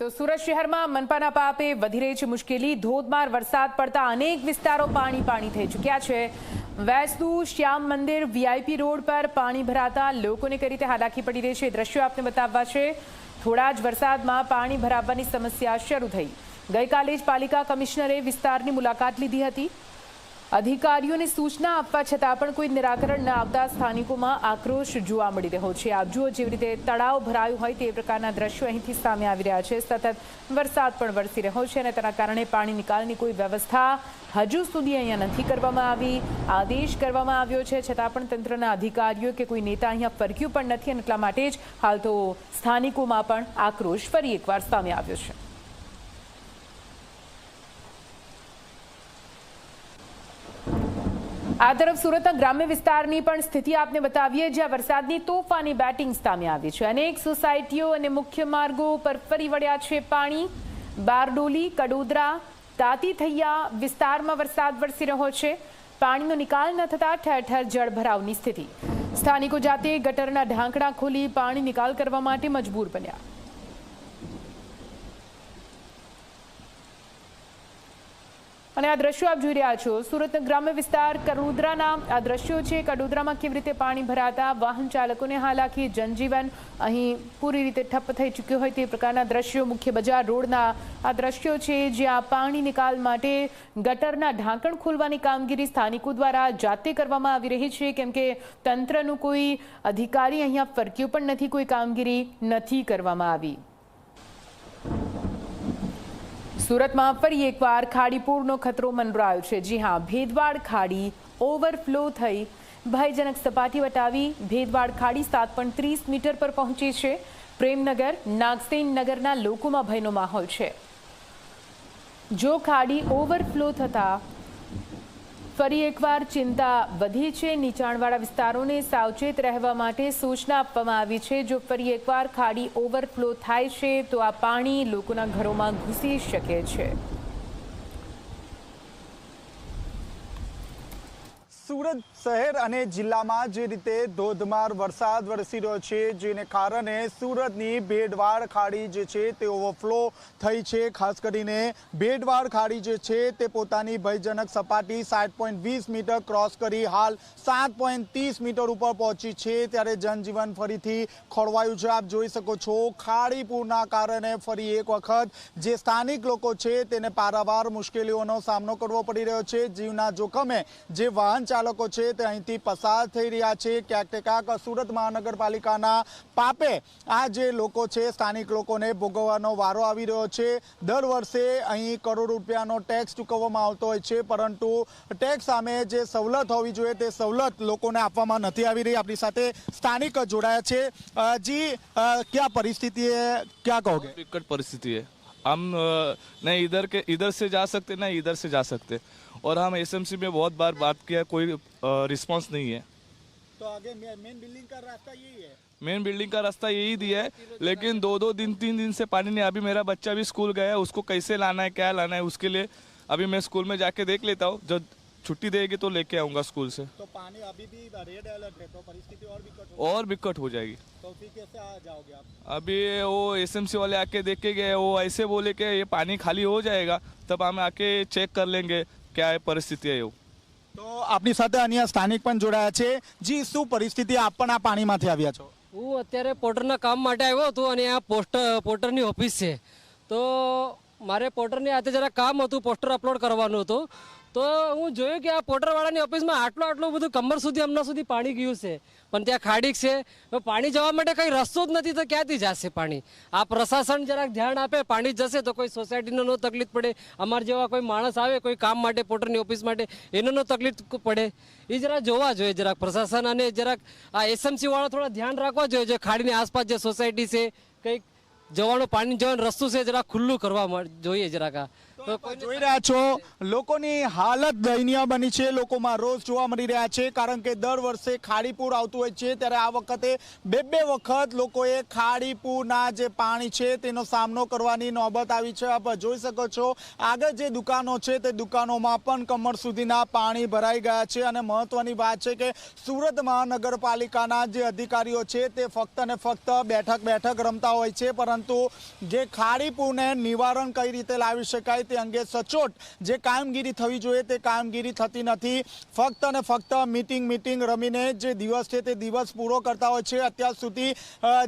તો સુરત શહેરમાં મનપાના પાપે વધી રહી છે મુશ્કેલી। ધોધમાર વરસાદ પડતા અનેક વિસ્તારો પાણી થઈ ચૂક્યા છે। વેસ્તુ શ્યામ મંદિર વીઆઈપી રોડ પર પાણી ભરાતા લોકોને કઈ રીતે હાલાકી પડી રહી છે દ્રશ્યો આપને બતાવવા છે। થોડા જ વરસાદમાં પાણી ભરાવાની સમસ્યા શરૂ થઈ। ગઈકાલે જ પાલિકા કમિશનરે વિસ્તારની મુલાકાત લીધી હતી। અધિકારીઓને સૂચના આપવા છતાં પણ કોઈ નિરાકરણ ન આવતા સ્થાનિકોમાં આક્રોશ જોવા મળી રહ્યો છે। આપ જુઓ જેવી રીતે તળાવ ભરાયું હોય તે પ્રકારના દ્રશ્યો અહીંથી સામે આવી રહ્યા છે। સતત વરસાદ પણ વરસી રહ્યો છે અને તેના કારણે પાણી નિકાલની કોઈ વ્યવસ્થા હજુ સુધી અહીંયા નથી કરવામાં આવી। આદેશ કરવામાં આવ્યો છે છતાં પણ તંત્રના અધિકારીઓ કે કોઈ નેતા અહીંયા ફરક્યું પણ નથી અને એટલા માટે જ હાલ તો સ્થાનિકોમાં પણ આક્રોશ ફરી એકવાર સામે આવ્યો છે। આ તરફ સુરતના ગ્રામ્ય વિસ્તારની પણ સ્થિતિ આપને બતાવીએ જ્યાં વરસાદની તોફાની બેટિંગ સામે આવી છે। અનેક સોસાયટીઓ અને મુખ્ય માર્ગો પર ફરી વળ્યા છે પાણી। બારડોલી કડોદરા તાતીથૈયા વિસ્તારમાં વરસાદ વરસી રહ્યો છે। પાણીનો નિકાલ ન થતા ઠેર ઠેર જળભરાવની સ્થિતિ। સ્થાનિકો જાતે ગટરના ઢાંકણા ખોલી પાણી નિકાલ કરવા માટે મજબૂર બન્યા। અને આ દ્રશ્યો આપ જોઈ રહ્યા છો સુરતના ગ્રામ્ય વિસ્તાર કડોદરાના આ દ્રશ્યો છે। કડોદરામાં કેવી રીતે પાણી ભરાતા વાહન ચાલકોને હાલાકી, જનજીવન અહીં પૂરી રીતે ઠપ્પ થઈ ચૂક્યું હોય તે પ્રકારના દ્રશ્યો। મુખ્ય બજાર રોડના આ દ્રશ્યો છે જ્યાં પાણી નિકાલ માટે ગટરના ઢાંકણ ખોલવાની કામગીરી સ્થાનિકો દ્વારા જાતે કરવામાં આવી રહી છે કેમ કે તંત્રનું કોઈ અધિકારી અહીંયા ફરક્યો પણ નથી, કોઈ કામગીરી નથી કરવામાં આવી। સુરતમાં ફરી એકવાર ખાડીપૂરનો ખતરો મંડરાયો છે। જી હા, ભેદવાડ ખાડી ઓવરફ્લો થઈ ભયજનક સપાટી વટાવી ભેદવાડ ખાડી 7.30 મીટર પર પહોંચી છે। પ્રેમનગર નાગસેન નગરના લોકોમાં ભયનો માહોલ છે। જો ખાડી ઓવરફ્લો થતા ફરી એકવાર ચિંતા વધી છે। નીચાણવાળા વિસ્તારોને સાવચેત રહેવા માટે સૂચના આપવામાં આવી છે। જો ફરી એકવાર ખાડી ઓવરફ્લો થાય છે તો આ પાણી લોકોના ઘરોમાં ઘૂસી શકે છે। સુરત શહેર અને જિલ્લામાં જે રીતે ધોધમાર વરસાદ વરસી રહ્યો છે જેને કારણે સુરતની ભેડવાડ ખાડી જે છે તે ઓવરફ્લો થઈ છે। ખાસ કરીને ભેડવાડ ખાડી જે છે તે પોતાની ભયજનક સપાટી 7.20 મીટર ક્રોસ કરી હાલ 7.30 મીટર ઉપર પહોંચી છે ત્યારે જનજીવન ફરીથી ખોરવાયું છે। આપ જોઈ શકો છો ખાડીપૂરના કારણે ફરી એક વખત જે સ્થાનિક લોકો છે તેને પારાવાર મુશ્કેલીઓનો સામનો કરવો પડી રહ્યો છે। જીવના જોખમે જે વાહન ચાલકો છે તે અહીંથી પસાર થઈ રહ્યા છે। ક્યાંક ને ક્યાંક સુરત મહાનગરપાલિકાના પાપે આ જે લોકો છે સ્થાનિક લોકોને ભોગવવાનો વારો આવી રહ્યો છે। દર વર્ષે અહીં કરોડ રૂપિયાનો ટેક્સ ચૂકવવામાં આવતો હોય છે પરંતુ ટેક્સ સામે જે સવલત હોવી જોઈએ તે સવલત લોકોને આપવામાં નથી આવી રહી। આપણી સાથે સ્થાનિક જોડાયા છે। જી क्या परिस्थिति है, क्या कहोगे? विकट परिस्थिति है। हम न इधर से जा सकते न इधर से जा सकते और हम एसएमसी में बहुत बार बात किया, कोई रिस्पांस नहीं है। तो आगे मेन बिल्डिंग का रास्ता यही है। मेन बिल्डिंग का रास्ता यही दिया है लेकिन 2-2 दिन 3 दिन से पानी नहीं। अभी मेरा बच्चा भी स्कूल गया है, उसको कैसे लाना है क्या लाना है उसके लिए अभी मैं स्कूल में जाके देख लेता हूँ। जब छुट्टी देगी तो लेके आऊँगा स्कूल से। तो पानी अभी भी रेड अलर्ट है तो परिस्थिति और बिकट हो जाएगी। तो फिर कैसे आ जाओगे आप? अभी वो एसएमसी वाले आके देख के गए, वो ऐसे बोले कि ये पानी खाली हो जाएगा तब हम आके चेक कर लेंगे क्या परिस्थिति है। તો આપની સાથે અન્ય સ્થાનિક પણ જોડાયા છે। જી શું પરિસ્થિતિ આપ પણ આ પાણીમાંથી આવ્યા છો? હું અત્યારે પોર્ટરના કામ માટે આવ્યો હતો અને આ પોર્ટરની ઓફિસ છે તો મારે પોર્ટરની હાથે જરા કામ હતું, પોસ્ટર અપલોડ કરવાનું હતું તો હું જોયું કે આ પોર્ટરવાળાની ઓફિસમાં આટલું બધું કમર સુધી હમણાં સુધી પાણી ગયું છે પણ ત્યાં ખાડી છે। પાણી જવા માટે કંઈ રસ્તો જ નથી તો ક્યાંથી જશે પાણી? આ પ્રશાસન જરાક ધ્યાન આપે, પાણી જશે તો કોઈ સોસાયટીને ન તકલીફ પડે, અમારા જેવા કોઈ માણસ આવે કોઈ કામ માટે પોર્ટરની ઓફિસ માટે એને ન તકલીફ પડે એ જરા જોવા જોઈએ જરાક પ્રશાસન। અને જરાક આ એસએમસી વાળા થોડા ધ્યાન રાખવા જોઈએ। જે ખાડીની આસપાસ જે સોસાયટી છે કંઈક જવાનું પાણી જવાનું રસ્તું છે જરા ખુલ્લું કરવા જોઈએ જરાક। તો તો જોઈ રહ્યા છો લોકોની હાલત દયનીય બની છે, લોકોમાં રોષ જોવા મળી રહ્યા છે, કારણ કે દર વર્ષે ખાડીપુર આવતું હોય છે ત્યારે આ વખતે બે વખત લોકોએ ખાડીપુરના જે પાણી છે તેનો સામનો કરવાની નોબત આવી છે। આપ જોઈ શકો છો આગળ જે દુકાનો છે તે દુકાનોમાં પણ કમર સુધીના પાણી ભરાઈ ગયા છે। અને મહત્વની વાત છે કે સુરત મહાનગરપાલિકાના જે અધિકારીઓ છે તે ફક્ત ને ફક્ત બેઠક રમતા હોય છે, પરંતુ જે ખાડીપુરને નિવારણ કઈ રીતે લાવી શકાય તે અંગે સચોટ જે કામગીરી થવી જોઈએ તે કામગીરી થતી નથી। ફક્ત ને ફક્ત મીટિંગ રમીને જે દિવસ છે તે દિવસ પૂરો કરતા હોય છે। અત્યાર સુધી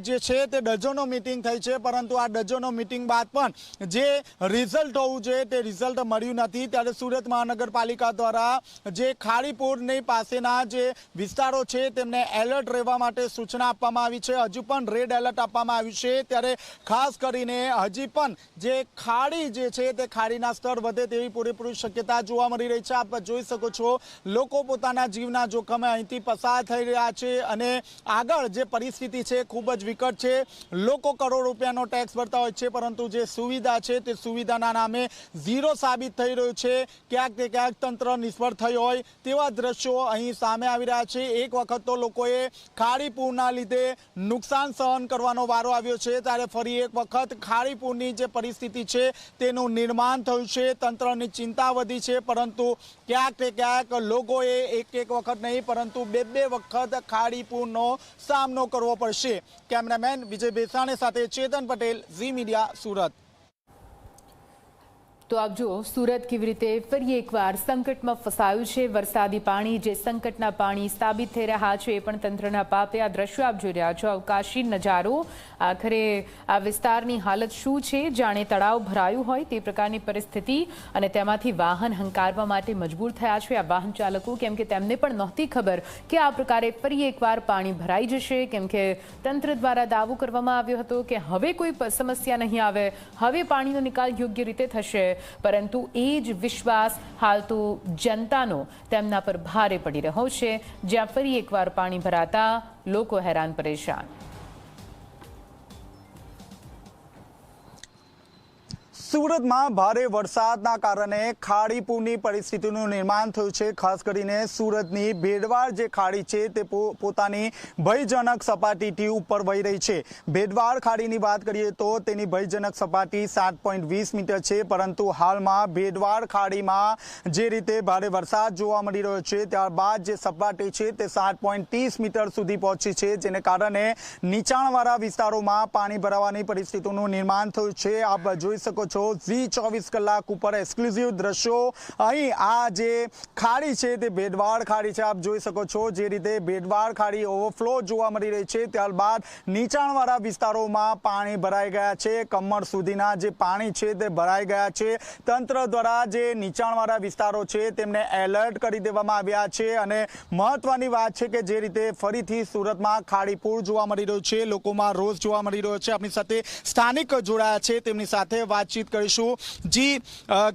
જે છે તે ડઝનો મીટિંગ થઈ છે, પરંતુ આ ડઝનો મીટિંગ બાદ પણ જે રિઝલ્ટ હોવું જોઈએ તે રિઝલ્ટ મળ્યું નથી। ત્યારે સુરત મહાનગરપાલિકા દ્વારા જે ખાડીપુરની પાસેના જે વિસ્તારો છે તેમને એલર્ટ રહેવા માટે સૂચના આપવામાં આવી છે। હજુ પણ રેડ એલર્ટ આપવામાં આવ્યું છે, ત્યારે ખાસ કરીને હજી પણ જે ખાડી જે છે તે ખાડીના સ્તર વધે તેવી પૂરેપૂરી શક્યતા જોવા મળી રહી છે। આપ જોઈ શકો છો લોકો પોતાના જીવના જોખમે અહીંથી પસાર થઈ રહ્યા છે અને આગળ જે પરિસ્થિતિ છે ખૂબ જ વિકટ છે। લોકો કરોડ રૂપિયાનો ટેક્સ ભરતા હોય છે, પરંતુ જે સુવિધા છે તે સુવિધાના નામે ઝીરો સાબિત થઈ રહ્યું છે। ક્યાંક ને ક્યાંક તંત્ર નિષ્ફળ થઈ હોય તેવા દ્રશ્યો અહીં સામે આવી રહ્યા છે। એક વખત તો લોકોએ ખાડીપુરના લીધે નુકસાન સહન કરવાનો વારો આવ્યો છે, ત્યારે ફરી એક વખત ખાડીપુરની જે પરિસ્થિતિ છે તેનું નિર્માણ થયું છે। તંત્રની ચિંતા વધી છે, પરંતુ ક્યાંક ને ક્યાંક લોકોએ એક વખત નહીં પરંતુ બે વખત ખાડીપુરનો સામનો કરવો પડશે। કેમેરામેન વિજય બેસાણી સાથે ચેતન પટેલ, ઝી મીડિયા, સુરત। તો આપ જુઓ સુરત કેવી રીતે ફરી એકવાર સંકટમાં ફસાયું છે। વરસાદી પાણી જે સંકટના પાણી સાબિત થઈ રહ્યા છે એ પણ તંત્રના પાપે। આ દ્રશ્યો આપ જોઈ રહ્યા છો, અવકાશી નજારો। આખરે આ વિસ્તારની હાલત શું છે, જાણે તળાવ ભરાયું હોય તે પ્રકારની પરિસ્થિતિ, અને તેમાંથી વાહન હંકારવા માટે મજબૂર થયા છે આ વાહન ચાલકો, કેમ કે તેમને પણ નહોતી ખબર કે આ પ્રકારે ફરી એકવાર પાણી ભરાઈ જશે, કેમ કે તંત્ર દ્વારા દાવો કરવામાં આવ્યો હતો કે હવે કોઈ સમસ્યા નહીં આવે, હવે પાણીનો નિકાલ યોગ્ય રીતે થશે, પરંતુ એ જ વિશ્વાસ હાલ તો જનતાનો તેમના પર ભારે પડી રહ્યો છે, જ્યાં ફરી એકવાર પાણી ભરાતા લોકો હેરાન પરેશાન। સુરતમાં ભારે વરસાદના કારણે ખાડીપુરની પરિસ્થિતિનું નિર્માણ થયું છે। ખાસ કરીને સુરતની ભેડવાડ જે ખાડી છે તે પોતાની ભયજનક સપાટીથી ઉપર વહી રહી છે। ભેડવાડ ખાડીની વાત કરીએ તો તેની ભયજનક સપાટી 7.20 મીટર છે, પરંતુ હાલમાં ભેડવાડ ખાડીમાં જે રીતે ભારે વરસાદ જોવા મળી રહ્યો છે ત્યારબાદ જે સપાટી છે તે 7.30 મીટર સુધી પહોંચી છે, જેને કારણે નીચાણવાળા વિસ્તારોમાં પાણી ભરાવાની પરિસ્થિતિનું નિર્માણ થયું છે। આપ જોઈ શકો છો ઝી 24 કલાક ઉપર એક્સક્લુઝિવ દ્રશ્યો। અહીં આ જે ખાડી છે તે ભેડવાડ ખાડી છે, આપ જોઈ શકો છો જે રીતે ભેડવાડ ખાડી ઓવરફ્લો જોવા મળી રહી છે, ત્યારબાદ નીચાણવાળા વિસ્તારોમાં પાણી ભરાઈ ગયા છે। કમર સુધીના જે પાણી છે તે ભરાઈ ગયા છે। તંત્ર દ્વારા જે નીચાણવાળા વિસ્તારો છે તેમને એલર્ટ કરી દેવામાં આવ્યા છે, અને મહત્વની વાત છે કે જે રીતે ફરીથી સુરતમાં ખાડીપુર જોવા મળી રહ્યું છે, લોકોમાં રોષ જોવા મળી રહ્યો છે। આપણી સાથે સ્થાનિક જોડાયા છે, તેમની સાથે વાતચીત કરીશું। જી,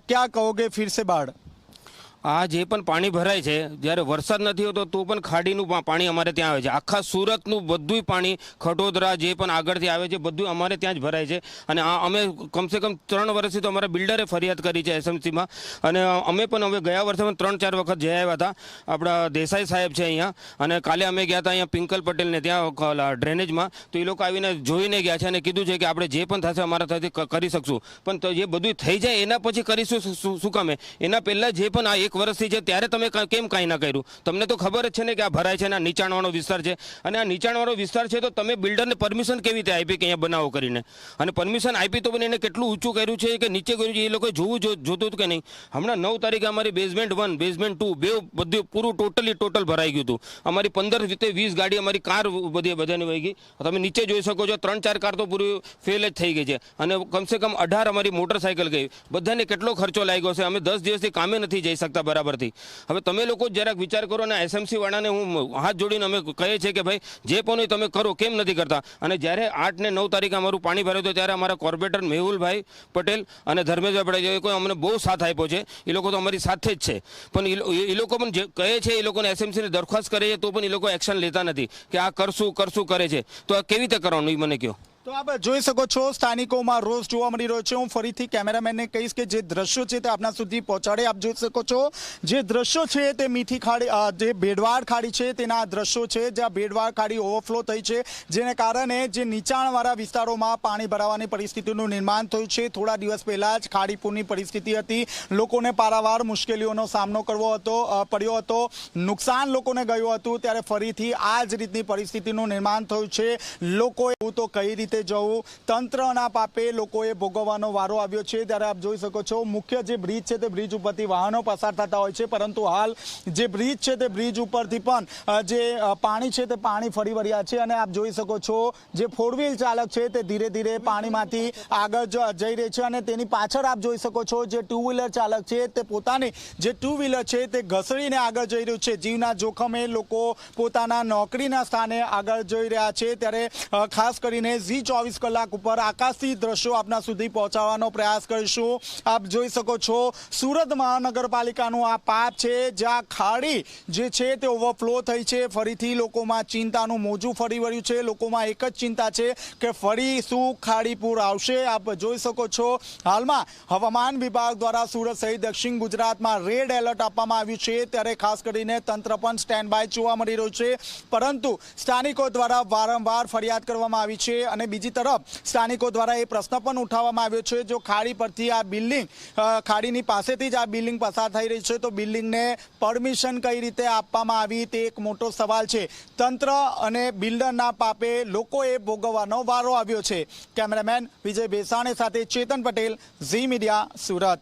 क्या कहोगे फिर से बाढ़? આ જે પણ પાણી ભરાય છે, જ્યારે વરસાદ નથી હોતો તો પણ ખાડીનું પાણી અમારે ત્યાં આવે છે। આખા સુરતનું બધું પાણી ખટોદરા જે પણ આગળથી આવે છે બધું અમારે ત્યાં જ ભરાય છે। અને આ અમે કમસે કમ 3 વર્ષથી તો અમારા બિલ્ડરે ફરિયાદ કરી છે એસએમસીમાં, અને અમે પણ હવે ગયા વર્ષે પણ 3-4 વખત જઈ આવ્યા હતા। આપણા દેસાઈ સાહેબ છે અહીંયા, અને કાલે અમે ગયા હતા અહીંયા પિંકલ પટેલને ત્યાં ડ્રેનેજમાં, તો એ લોકો આવીને જોઈને ગયા છે અને કીધું છે કે આપણે જે પણ થશે અમારા ત્યાંથી કરી શકશું, પણ તો જે બધું થઈ જાય એના પછી કરીશું શું કામે? એના પહેલાં જે પણ આ 1 વર્ષથી છે ત્યારે તમે કેમ કાંઈ ના કર્યું? તમને તો ખબર જ છે ને કે આ ભરાય છે અને આ નીચાણવાળો વિસ્તાર છે, અને આ નીચાણવાળો વિસ્તાર છે તો તમે બિલ્ડરને પરમિશન કેવી રીતે આપી કે અહીંયા બનાવો કરીને? અને પરમિશન આપી તો પણ એને કેટલું ઊંચું કર્યું છે કે નીચે કર્યું છે એ લોકોએ જોતું હતું કે નહીં? હમણાં 9 તારીખે અમારી બેઝમેન્ટ 1 બેઝમેન્ટ 2 બે બધું પૂરું ટોટલ ભરાઈ ગયું હતું। અમારી 15-20 ગાડી અમારી કાર બધાને વહી ગઈ। તમે નીચે જોઈ શકો છો 3-4 કાર તો પૂરી ફેલ જ થઈ ગઈ છે, અને કમસે કમ 18 અમારી મોટરસાઇકલ ગઈ। બધાને કેટલો ખર્ચો લાગ્યો છે, અમે 10 દિવસથી કામે નથી જઈ શકતા બરાબરથી। હવે તમે લોકો જરાક વિચાર કરો, અને એસએમસી વાળાને હું હાથ જોડીને અમે કહીએ છીએ કે ભાઈ જે પણ હોય તમે કરો, કેમ નથી કરતા? અને જ્યારે 8 ને 9 તારીખે અમારું પાણી ભરાયું હતું ત્યારે અમારા કોર્પોરેટર મેહુલભાઈ પટેલ અને ધર્મેશભાઈ પટેલ એ કોઈ અમને બહુ સાથ આપ્યો છે। એ લોકો તો અમારી સાથે જ છે, પણ એ લોકો પણ જે કહે છે એ લોકોને એસએમસીને દરખાસ્ત કરે છે તો પણ એ લોકો એક્શન લેતા નથી કે આ કરશું કરે છે। તો આ કેવી રીતે કરવાનું એ મને કહો। તો આપ જોઈ શકો છો સ્થાનિકોમાં રોષ જોવા મળી રહ્યો છે. હું ફરીથી કેમેરામેનને કહીશ કે જે દ્રશ્યો છે તે આપના સુધી પહોંચાડે. આપ જોઈ શકો છો જે દ્રશ્યો છે તે મીઠી ખાડી, જે ભેડવાડ ખાડી છે તેના દ્રશ્યો છે, જ્યાં ભેડવાડ ખાડી ઓવરફ્લો થઈ છે, જેને કારણે જે નીચાણવાળા વિસ્તારોમાં પાણી ભરાવાની પરિસ્થિતિનું નિર્માણ થયું છે. થોડા દિવસ પહેલા જ ખાડીપુરની પરિસ્થિતિ હતી, લોકોને પારાવાર મુશ્કેલીઓનો સામનો કરવો પડ્યો હતો, નુકસાન લોકોને ગયું હતું. ત્યારે ફરીથી આ જ રીતની પરિસ્થિતિનું નિર્માણ થયું છે. લોકોએ તો કઈ રીતે જવું, તંત્રના પાપે લોકોએ ભોગવવાનો વારો આવ્યો છે. ત્યારે આપ જોઈ શકો છો મુખ્ય જે બ્રિજ છે તે બ્રિજ ઉપરથી વાહનો પસાર થતા હોય છે, પરંતુ હાલ જે બ્રિજ છે તે બ્રિજ ઉપરથી પણ જે પાણી છે તે પાણી ફરી વળ્યા છે. અને આપ જોઈ શકો છો જે ફોર વ્હીલ ચાલક છે તે ધીરે ધીરે પાણીમાંથી આગળ જઈ રહી છે, અને તેની પાછળ આપ જોઈ શકો છો જે ટુ વ્હીલર ચાલક છે તે પોતાની જે ટુ વ્હીલર છે તે ઘસડીને આગળ જઈ રહ્યું છે. જીવના જોખમે લોકો પોતાના નોકરીના સ્થાને આગળ જઈ રહ્યા છે. ત્યારે ખાસ કરીને ઝી 24 કલાક ઉપર આકાશથી દ્રશ્યો આપના સુધી પહોંચાડવાનો પ્રયાસ કરીશું. આપ જોઈ શકો છો સુરત મહાનગરપાલિકાનું આ પાપ છે, જ્યાં ખાડી જે છે તે ઓવરફ્લો થઈ છે. ફરીથી લોકોમાં ચિંતાનું મોજું ફરી વળ્યું છે. લોકોમાં એક જ ચિંતા છે કે ફરી શું ખાડીપુર આવશે. આપ જોઈ શકો છો હાલમાં હવામાન વિભાગ દ્વારા સુરત સહિત દક્ષિણ ગુજરાતમાં રેડ એલર્ટ આપવામાં આવ્યું છે. ત્યારે ખાસ કરીને તંત્ર પણ સ્ટેન્ડ બાય જોવા મળી રહ્યું છે, પરંતુ સ્થાનિકો દ્વારા વારંવાર ફરિયાદ કરવામાં આવી છે. અને બીજી તરફ સ્થાનિકો દ્વારા એ પ્રશ્ન પણ ઉઠાવવામાં આવ્યો છે, જો ખાડી પરથી આ બિલ્ડિંગ, ખાડીની પાસેથી જ આ બિલ્ડિંગ પસાર થઈ રહી છે, તો બિલ્ડિંગને પરમિશન કઈ રીતે આપવામાં આવી તે એક મોટો સવાલ છે. તંત્ર અને બિલ્ડરના પાપે લોકોએ ભોગવવાનો વારો આવ્યો છે. કેમેરામેન વિજય બેસાણી સાથે ચેતન પટેલ, ઝી મીડિયા, સુરત.